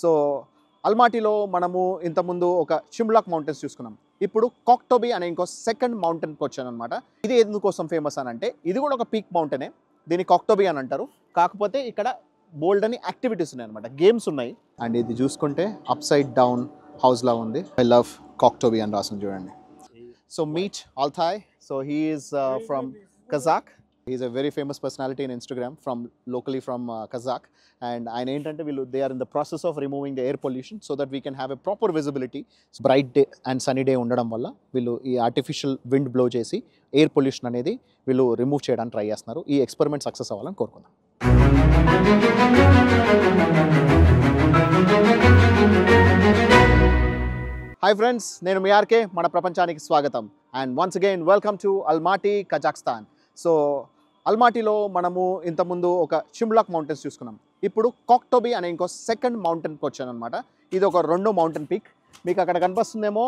So అల్మాటీలో మనము ఇంతకుముందు ఒక షిమ్లాక్ మౌంటైన్స్ చూసుకున్నాం. ఇప్పుడు కాక్టోబీ అనే ఇంకో సెకండ్ మౌంటైన్కి వచ్చాను అనమాట. ఇది ఎందుకోసం ఫేమస్ అని అంటే ఇది కూడా ఒక పీక్ మౌంటైనే. దీన్ని కాక్టోబీ అని అంటారు. కాకపోతే ఇక్కడ బోల్డ్ అని యాక్టివిటీస్ ఉన్నాయి అనమాట, గేమ్స్ ఉన్నాయి. అండ్ ఇది చూసుకుంటే అప్ సైడ్ డౌన్ హౌస్ లా ఉంది. ఐ లవ్ కాక్టోబీ అని రాసింది చూడండి. So meet Altai. So he is from Kazakh. He's a very famous personality in Instagram locally from Kazakh. And they are in the process of removing the air pollution so that we can have a proper visibility. It's bright day and sunny day ఉండడం వల్ల వీళ్ళు ఈ artificial wind blow చేసి air pollution అనేది వీళ్ళు remove చేయడానికి try చేస్తున్నారు. ఈ ఎక్స్పెరిమెంట్ సక్సెస్ అవ్వాలని కోరుకుందాం. హాయ్ ఫ్రెండ్స్, నేను మీ ఆర్కే. మన ప్రపంచానికి స్వాగతం. And once again welcome to Almaty, Kazakhstan. So అల్మాటీలో మనము ఇంతకుముందు ఒక షిమ్లాక్ మౌంటైన్స్ చూసుకున్నాం. ఇప్పుడు కాక్టోబీ అనే ఇంకో సెకండ్ మౌంటైన్కి వచ్చాను అనమాట. ఇది ఒక రెండో మౌంటైన్ పీక్. మీకు అక్కడ కనిపిస్తుందేమో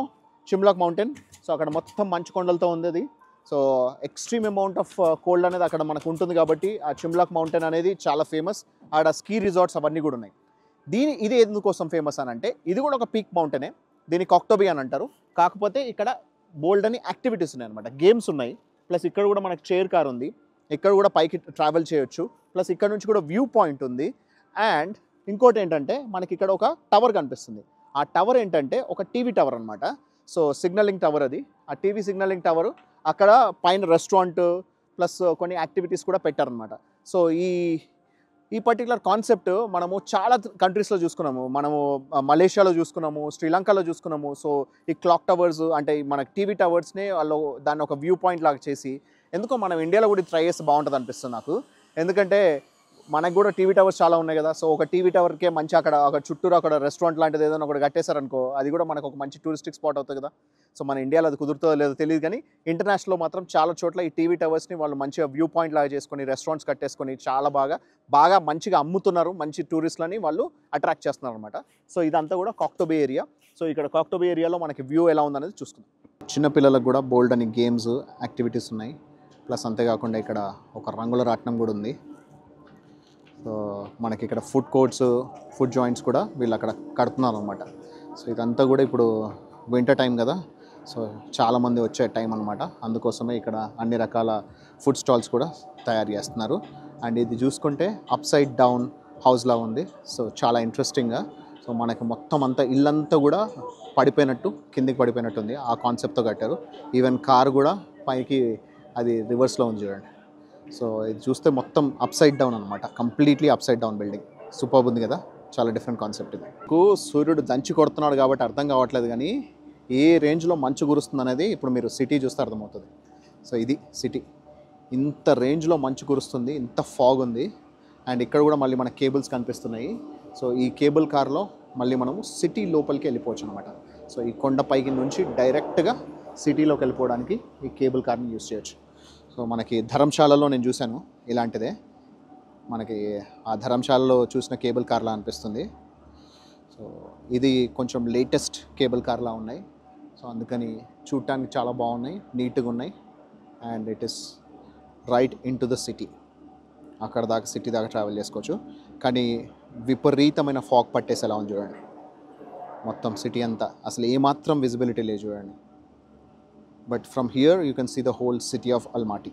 షిమ్లాక్ మౌంటైన్. సో అక్కడ మొత్తం మంచు కొండలతో ఉంది అది. So extreme amount of cold అనేది అక్కడ మనకు ఉంటుంది కాబట్టి ఆ షిమ్లాక్ మౌంటైన్ అనేది చాలా ఫేమస్. ఆడ స్కీ రిసార్ట్స్ అవన్నీ కూడా ఉన్నాయి. ఇది ఎందుకోసం ఫేమస్ అని అంటే ఇది కూడా ఒక పీక్ మౌంటైనే. దీన్ని కాక్టోబీ అని అంటారు. కాకపోతే ఇక్కడ బోల్డ్ అని యాక్టివిటీస్ ఉన్నాయి అనమాట, గేమ్స్ ఉన్నాయి. ప్లస్ ఇక్కడ కూడా మనకు చైర్ కార్ ఉంది. ఇక్కడ కూడా పైకి ట్రావెల్ చేయొచ్చు. ప్లస్ ఇక్కడ నుంచి కూడా వ్యూ పాయింట్ ఉంది. అండ్ ఇంకోటి ఏంటంటే మనకి ఇక్కడ ఒక టవర్ కనిపిస్తుంది. ఆ టవర్ ఏంటంటే ఒక టీవీ టవర్ అనమాట. సో సిగ్నలింగ్ టవర్ అది. ఆ టీవీ సిగ్నలింగ్ టవర్ అక్కడ పైన రెస్టారెంట్ ప్లస్ కొన్ని యాక్టివిటీస్ కూడా పెట్టారనమాట. సో ఈ పర్టికులర్ కాన్సెప్ట్ మనము చాలా కంట్రీస్లో చూసుకున్నాము. మనము మలేషియాలో చూసుకున్నాము, శ్రీలంకలో చూసుకున్నాము. సో ఈ క్లాక్ టవర్స్ అంటే మన టీవీ టవర్స్ని వాళ్ళు దాన్ని ఒక వ్యూ పాయింట్ లాగా చేసి ఎందుకో మనం ఇండియాలో కూడా ట్రై చేస్తే బాగుంటుంది అనిపిస్తుంది నాకు. ఎందుకంటే మనకు కూడా టీవీ టవర్స్ చాలా ఉన్నాయి కదా. సో ఒక టీవీ టవర్కే మంచి అక్కడ చుట్టూరు అక్కడ రెస్టారెంట్ లాంటిది ఏదైనా ఒకటి కట్టేశారనుకో, అది కూడా మనకు ఒక మంచి టూరిస్టిక్ స్పాట్ అవుతుంది కదా. సో మన ఇండియాలో అది కుదురుతుందో లేదో తెలియదు, కానీ ఇంటర్నేషనల్లో మాత్రం చాలా చోట్ల ఈ టీవీ టవర్స్ని వాళ్ళు మంచిగా వ్యూ పాయింట్ లాగా చేసుకొని రెస్టారెంట్స్ కట్టేసుకొని చాలా బాగా మంచిగా అమ్ముతున్నారు. మంచి టూరిస్టులని వాళ్ళు అట్రాక్ట్ చేస్తున్నారు అనమాట. సో ఇదంతా కూడా కాక్టోబీ ఏరియా. సో ఇక్కడ కాక్టోబీ ఏరియాలో మనకి వ్యూ ఎలా ఉందనేది చూసుకుందాం. చిన్నపిల్లలకు కూడా బోల్డ్ అని గేమ్స్ యాక్టివిటీస్ ఉన్నాయి. ప్లస్ అంతేకాకుండా ఇక్కడ ఒక రంగుల రాట్నం కూడా ఉంది. సో మనకి ఇక్కడ ఫుడ్ కోర్ట్స్, ఫుడ్ జాయింట్స్ కూడా వీళ్ళు అక్కడ కడుతున్నారు అనమాట. సో ఇదంతా కూడా ఇప్పుడు వింటర్ టైం కదా. సో చాలామంది వచ్చే టైం అనమాట. అందుకోసమే ఇక్కడ అన్ని రకాల ఫుడ్ స్టాల్స్ కూడా తయారు చేస్తున్నారు. అండ్ ఇది చూసుకుంటే అప్ సైడ్ డౌన్ హౌస్లా ఉంది. సో చాలా ఇంట్రెస్టింగ్గా. సో మనకి మొత్తం అంతా ఇల్లంతా కూడా పడిపోయినట్టు, కిందికి పడిపోయినట్టు ఉంది. ఆ కాన్సెప్ట్తో కట్టారు. ఈవెన్ కార్ కూడా పైకి అది రివర్స్లో ఉంది చూడండి. సో ఇది చూస్తే మొత్తం అప్ సైడ్ డౌన్ అనమాట, completely up side down building. Super ఉంది కదా, చాలా డిఫరెంట్ కాన్సెప్ట్ ఇది. సూర్యుడు దంచి కొడుతున్నాడు కాబట్టి అర్థం కావట్లేదు, కానీ ఏ రేంజ్లో మంచు కురుస్తుంది అనేది ఇప్పుడు మీరు సిటీ చూస్తే అర్థమవుతుంది. సో ఇది సిటీ, ఇంత రేంజ్లో మంచు కురుస్తుంది, ఇంత ఫాగ్ ఉంది. అండ్ ఇక్కడ కూడా మళ్ళీ మన కేబుల్స్ కనిపిస్తున్నాయి. సో ఈ కేబుల్ కార్లో మళ్ళీ మనము సిటీ లోపలికి వెళ్ళిపోవచ్చు అనమాట. సో ఈ కొండ పైకి నుంచి డైరెక్ట్గా సిటీలోకి వెళ్ళిపోవడానికి ఈ కేబుల్ కార్ని యూస్ చేయొచ్చు. సో మనకి ధర్మశాలలో నేను చూశాను ఇలాంటిదే. మనకి ఆ ధర్మశాలలో చూసిన కేబుల్ కార్లా అనిపిస్తుంది. సో ఇది కొంచెం లేటెస్ట్ కేబుల్ కార్లా ఉన్నాయి. సో అందుకని చూడటానికి చాలా బాగున్నాయి, నీట్గా ఉన్నాయి. And it is right in to the city. అక్కడ దాకా సిటీ దాకా ట్రావెల్ చేసుకోవచ్చు. కానీ విపరీతమైన ఫాగ్ పట్టేసేలా ఉంది చూడండి. మొత్తం సిటీ అంతా అసలు ఏమాత్రం విజిబిలిటీ లేదు చూడండి. But from here you can see the whole city of Almaty.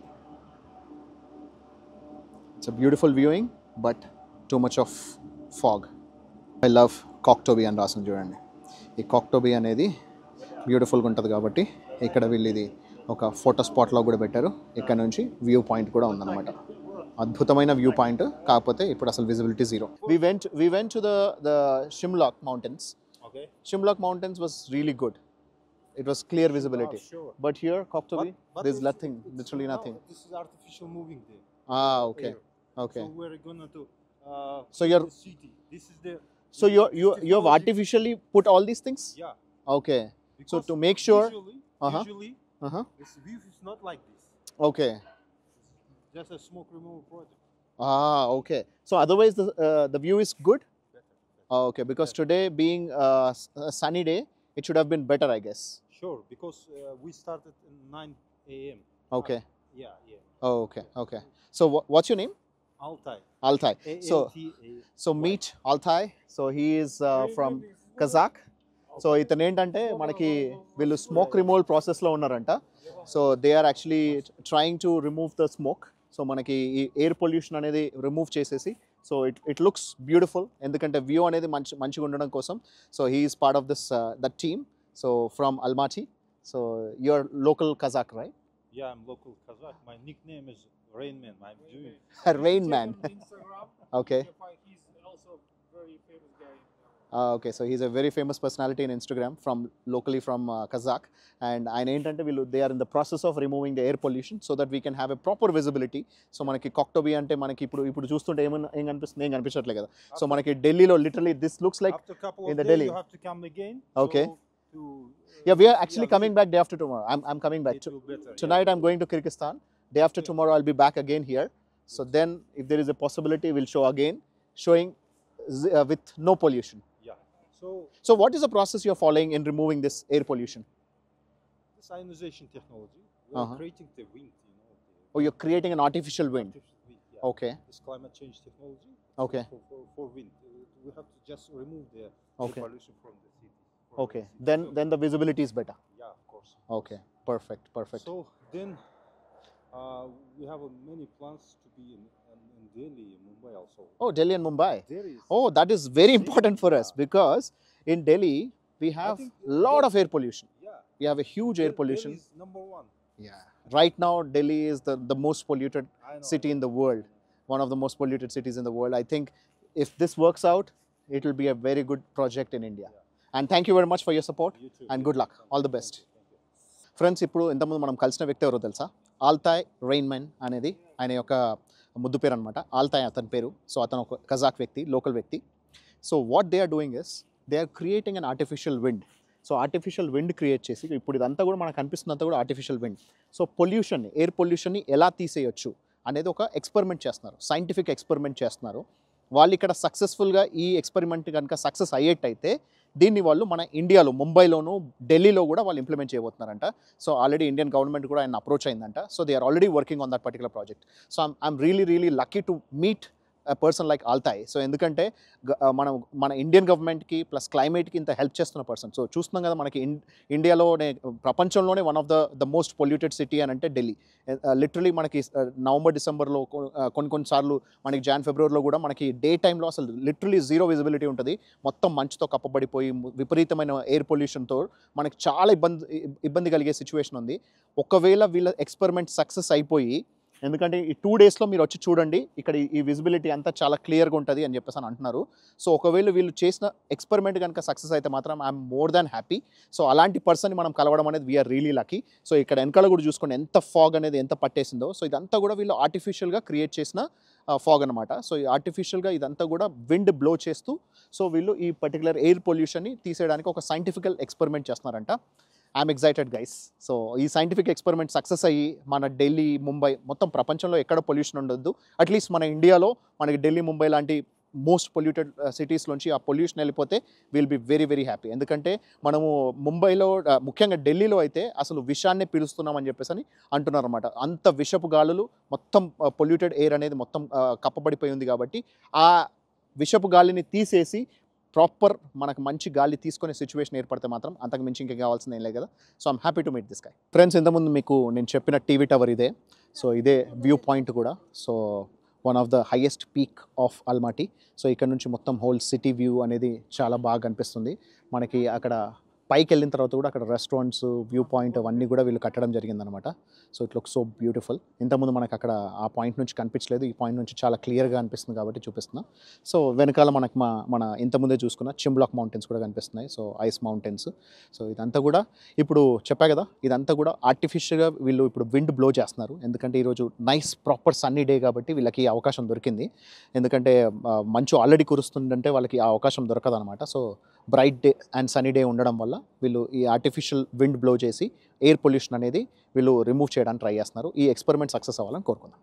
It's a beautiful viewing, but too much of fog. I love Koktobee and రాసింది చూడండి. ఈ కాక్టోబీ అనేది బ్యూటిఫుల్గా ఉంటుంది కాబట్టి ఇక్కడ వీళ్ళు ఇది ఒక ఫోటో స్పాట్లో కూడా పెట్టారు. ఇక్కడ నుంచి వ్యూ పాయింట్ కూడా ఉందన్నమాట. అద్భుతమైన వ్యూ పాయింట్. కాకపోతే ఇప్పుడు అసలు visibility zero. We went to the Shimlack mountains. Okay. Shimlack mountains was really good. It was clear visibility. Oh, sure. But here, Koktobee, But there's nothing, literally nothing. No, this is artificial moving there. Okay. Here. Okay. So we're gonna do. So you're- the city. This is the. So you have artificially put all these things? Yeah. Okay. So Because to make sure. Uh-huh. Usually, this view is not like this. Okay. Just a smoke removal project. Okay. So otherwise the view is good? Better. Okay. Because today being a sunny day, it should have been better, I guess. Sure, because we started at 9 a.m. Okay. Yeah. Oh, okay. Okay. So what's your name? Altai. Altai. So A-L-T-A. meet Altai. So he is from Kazakh. So ఇతను ఏంటంటే మనకి వీళ్ళు smoke removal ప్రాసెస్లో ఉన్నారంట. So they are actually trying to remove the smoke. So మనకి ఈ air pollution అనేది remove చేసేసి సో ఇట్ లుక్స్ బ్యూటిఫుల్, ఎందుకంటే వ్యూ అనేది మంచిగా ఉండడం కోసం. So he is part of this that team. So from Almaty. So you're local Kazakh, right? Yeah, I'm local Kazakh. My nickname is Rain Man. I'm doing. Rain Man. Instagram. Okay. He's also very famous guy. Okay, so he's a very famous personality in Instagram locally from Kazakh, and ఆయన ఏంటంటే వీళ్ళు they are in the process of removing the air pollution so that we can have a proper visibility. So మనకి Koktobe అంటే మనకి ఇప్పుడు చూస్తుంటే ఏం కనిపిస్తుంది, ఏం కనిపించట్లేదు కదా. సో మనకి ఢిల్లీలో literally this looks like After a couple in of the days, Delhi. you have to come again. Okay. To, yeah, we are actually coming back day after tomorrow. I'm coming back It will better, yeah. tonight. I'm going to Kyrgyzstan. Day after tomorrow I'll be back again here. So then if there is a possibility we'll show again, showing with no pollution. Yeah. So what is the process you're following in removing this air pollution? This ionization technology, we are Uh-huh. creating the wind. Oh, you're creating an artificial wind. Artificial wind, yeah. Okay. This climate change technology. Okay. For wind, we have to just remove the Okay. pollution from the city. from Okay. the city. Then the visibility is better. Yeah, of course. Okay. Perfect. So then we have many plans to be in Delhi, Mumbai also. Oh, Delhi and Mumbai. There is. Oh, that is very important for us because in Delhi we have think lot of air pollution. Yeah. We have a huge air pollution. Delhi is number one. Yeah. Right now Delhi is the most polluted I know. city in the world. One of the most polluted cities in the world. I think if this works out, it will be a very good project in India. And thank you very much for your support You too. and good luck. All the best. Thank you. Friends, ఇప్పుడు ఇంతకుముందు మనం కలిసిన వ్యక్తి ఎవరో తెలుసా? ఆల్తాయ్ రెయిన్మెన్ అనేది ఆయన యొక్క ముద్దు పేరు అనమాట. ఆల్తాయ్ అతని పేరు. సో అతను ఒక కజాక్ వ్యక్తి, లోకల్ వ్యక్తి. So what they are doing is they are creating an artificial wind. So artificial wind create చేసి ఇప్పుడు ఇదంతా కూడా మనకు కనిపిస్తున్నంత కూడా ఆర్టిఫిషియల్ విండ్. సో పొల్యూషన్ని, ఎయిర్ పొల్యూషన్ని ఎలా తీసేయొచ్చు అనేది ఒక ఎక్స్పెరిమెంట్ చేస్తున్నారు, సైంటిఫిక్ ఎక్స్పెరిమెంట్ చేస్తున్నారు. వాళ్ళు ఇక్కడ సక్సెస్ఫుల్గా ఈ ఎక్స్పెరిమెంట్ కనుక సక్సెస్ అయ్యేటైతే దీన్ని వాళ్ళు మన ఇండియాలో, ముంబైలోను, ఢిల్లీలో కూడా వాళ్ళు ఇంప్లిమెంట్ చేయబోతున్నారంట. సో ఆల్రెడీ ఇండియన్ గవర్నమెంట్ కూడా ఆయన అప్రోచ్ అయిందంట. So they are already working on that particular project. So I'm really lucky to meet person like Altai. So ఎందుకంటే మన ఇండియన్ గవర్నమెంట్కి ప్లస్ క్లైమేట్కి ఇంత హెల్ప్ చేస్తున్న పర్సన్. సో చూస్తున్నాం కదా మనకి ఇండియాలోనే, ప్రపంచంలోనే one of the most polluted city అని అంటే ఢిల్లీ. లిటరలీ మనకి నవంబర్, డిసెంబర్లో కొన్నిసార్లు మనకి ఫిబ్రవరిలో కూడా మనకి డే టైంలో అసలు లిటరలీ జీరో విజిబిలిటీ ఉంటుంది. మొత్తం మంచుతో కప్పబడిపోయి విపరీతమైన ఎయిర్ పొల్యూషన్తో మనకి చాలా ఇబ్బంది కలిగే సిచ్యువేషన్ ఉంది. ఒకవేళ వీళ్ళ ఎక్స్పెరిమెంట్ సక్సెస్ అయిపోయి, ఎందుకంటే ఈ 2 డేస్లో మీరు వచ్చి చూడండి, ఇక్కడ ఈ విజిబిలిటీ అంతా చాలా క్లియర్గా ఉంటుంది అని చెప్పేసి అని అంటున్నారు. సో ఒకవేళ వీళ్ళు చేసిన ఎక్స్పెరిమెంట్ కనుక సక్సెస్ అయితే మాత్రం I'm more than happy. So అలాంటి పర్సన్ని మనం కలవడం అనేది వీఆర్ రియలీ లక్కీ. సో ఇక్కడ వెనకాల కూడా చూసుకోండి ఎంత ఫాగ్ అనేది ఎంత పట్టేసిందో. సో ఇదంతా కూడా వీళ్ళు ఆర్టిఫిషియల్గా క్రియేట్ చేసిన ఫాగ్ అనమాట. సో ఈ ఆర్టిఫిషియల్గా ఇదంతా కూడా విండ్ బ్లో చేస్తూ సో వీళ్ళు ఈ పర్టికులర్ ఎయిర్ పొల్యూషన్ని తీసేయడానికి ఒక సైంటిఫికల్ ఎక్స్పెరిమెంట్ చేస్తున్నారంట. I'm excited guys. సో ఈ సైంటిఫిక్ ఎక్స్పెరిమెంట్ సక్సెస్ అయ్యి మన ఢిల్లీ, ముంబై, మొత్తం ప్రపంచంలో ఎక్కడ పొల్యూషన్ ఉండొద్దు, అట్లీస్ట్ మన ఇండియాలో మనకి ఢిల్లీ, ముంబై లాంటి మోస్ట్ పొల్యూటెడ్ సిటీస్లోంచి ఆ పొల్యూషన్ వెళ్ళిపోతే విల్ బి వెరీ హ్యాపీ. ఎందుకంటే మనము ముంబైలో, ముఖ్యంగా ఢిల్లీలో అయితే అసలు విషాన్ని పీలుస్తున్నామని చెప్పేసి అని అంటున్నారు అనమాట. అంత విషపు గాలులు, మొత్తం పొల్యూటెడ్ ఎయిర్ అనేది మొత్తం కప్పబడిపోయి ఉంది. కాబట్టి ఆ విషపు గాలిని తీసేసి ప్రాపర్ మనకు మంచి గాలి తీసుకునే సిచ్యువేషన్ ఏర్పడితే మాత్రం అంతకు మించి ఇంకా కావాల్సింది ఏం లేదు కదా. So I'm happy to meet this guy. Friends, ఇంతకుముందు మీకు నేను చెప్పిన టీవీ టవర్ ఇదే. సో ఇదే వ్యూ పాయింట్ కూడా. So one of the highest peak of Almaty. So ఇక్కడ నుంచి మొత్తం హోల్ సిటీ వ్యూ అనేది చాలా బాగా కనిపిస్తుంది మనకి. అక్కడ పైకి వెళ్ళిన తర్వాత కూడా అక్కడ రెస్టారెంట్స్, వ్యూ పాయింట్ అవన్నీ కూడా వీళ్ళు కట్టడం జరిగిందనమాట. So it look so beautiful. ఇంతకుముందు మనకు అక్కడ ఆ పాయింట్ నుంచి కనిపించలేదు, ఈ పాయింట్ నుంచి చాలా క్లియర్గా అనిపిస్తుంది కాబట్టి చూపిస్తున్నా. సో వెనకాల మనకు మన ఇంతకుముందే చూసుకున్న చిమ్లాక్ మౌంటైన్స్ కూడా కనిపిస్తున్నాయి. So ice mountains. సో ఇదంతా కూడా ఇప్పుడు చెప్పా కదా, ఇదంతా కూడా ఆర్టిఫిషియల్గా వీళ్ళు ఇప్పుడు విండ్ బ్లో చేస్తున్నారు. ఎందుకంటే ఈరోజు నైస్ ప్రాపర్ సన్నీ డే కాబట్టి వీళ్ళకి ఈ అవకాశం దొరికింది. ఎందుకంటే మంచు ఆల్రెడీ కురుస్తుందంటే వాళ్ళకి ఆ అవకాశం దొరకదు అనమాట. So bright day and sunny day ఉండడం వల్ల వీళ్ళు ఈ ఆర్టిఫిషియల్ విండ్ బ్లో చేసి ఎయిర్ పొల్యూషన్ అనేది వీళ్ళు రిమూవ్ చేయడానికి ట్రై చేస్తున్నారు. ఈ ఎక్స్పెరిమెంట్ సక్సెస్ అవ్వాలని కోరుకుందాం.